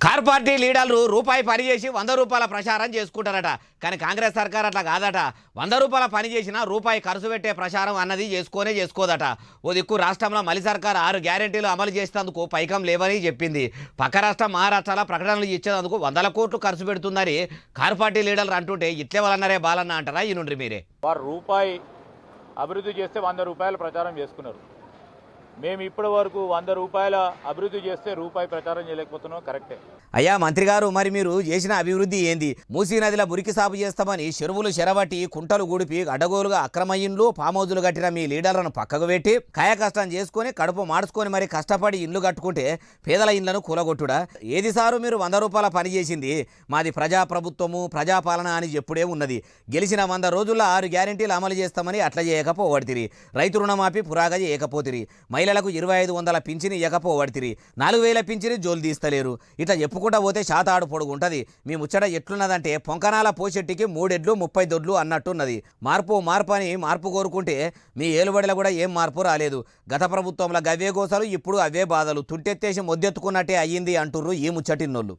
Car party లీడర్లు రూపాయి పని చేసి 100 రూపాయల ప్రచారం చేసుకుంటారట. కానీ కాంగ్రెస్ సర్కార్ అట్లా కాదట. 100 రూపాయల పని చేసినా రూపాయి ఖర్చు పెట్టే ప్రచారం అన్నది చేసుకోదట. ఓ దిక్కు రాష్ట్రంలో మలి సర్కార్ 6 గ్యారెంటీలు అమలు చేసేందుకు పైకం లేవని చెప్పింది. పక్క రాష్ట్రం మహారాష్ట్రలో ప్రకటనలు ఇచ్చేందుకు 100 కోట్లు ఖర్చు పెడుతుందని కార్ పార్టీ లీడర్లు అంటుంటే ఇట్లే వాళ్ళన్నారే బాలన్న అంటారా? ఈ నుండి మీరే వారు రూపాయి అభివృద్ధి చేస్తే 100 రూపాయల ప్రచారం చేసుకున్నారు. మేము ఇప్పటి వరకు 100 రూపాయల అభివృద్ధి చేస్తే రూపాయి ప్రచారం చేయలేకపోతున్నాం. కరెక్టే అయ్యా మంత్రి గారు, మరి మీరు చేసిన అభివృద్ధి ఏంది? మూసీ నదిలో మురికి సాగు చేస్తామని చెరువులు చెరబట్టి కుంటలు గుడిపి అడ్డగోలుగా అక్రమ ఇండ్లు ఫామ్ హౌజులు కట్టిన మీ లీడర్లను పక్కకు పెట్టి కాయ కష్టం చేసుకొని కడుపు మార్చుకొని మరి కష్టపడి ఇండ్లు కట్టుకుంటే పేదల ఇండ్లను కూలగొట్టుడా? ఏది సారు మీరు 100 రూపాయల పని చేసింది? మాది ప్రజాప్రభుత్వము ప్రజాపాలన అని చెప్పుడే ఉన్నది. గెలిచిన 100 రోజుల్లో 6 గ్యారెంటీలు అమలు చేస్తామని అట్లా చేయకపోవడితిరి. రైతు రుణమాఫీ పురాగా చేయకపోతిరి. మహిళలకు 2500 పింఛని ఇవ్వకపోవడితిరి. 4000 పింఛని జోలు తీస్తలేరు. ఇట్లా చెప్పుకుంటా పోతే శాతాడు పొడుగుంటది. మీ ముచ్చట ఎట్లున్నదంటే పొంకనాల పోషెట్టికి 3 ఎడ్లు 30 దొడ్లు అన్నట్టున్నది. మార్పు అని మార్పు కోరుకుంటే మీ ఏలుబడిలో కూడా ఏం మార్పు రాలేదు. గత ప్రభుత్వంలో గవ్వే గోసలు, ఇప్పుడు అవే బాధలు. తుంటెత్తేసి మొద్దెత్తుకున్నట్టే అయ్యింది అంటుర్రు ఈ ముచ్చటిన్నోళ్ళు.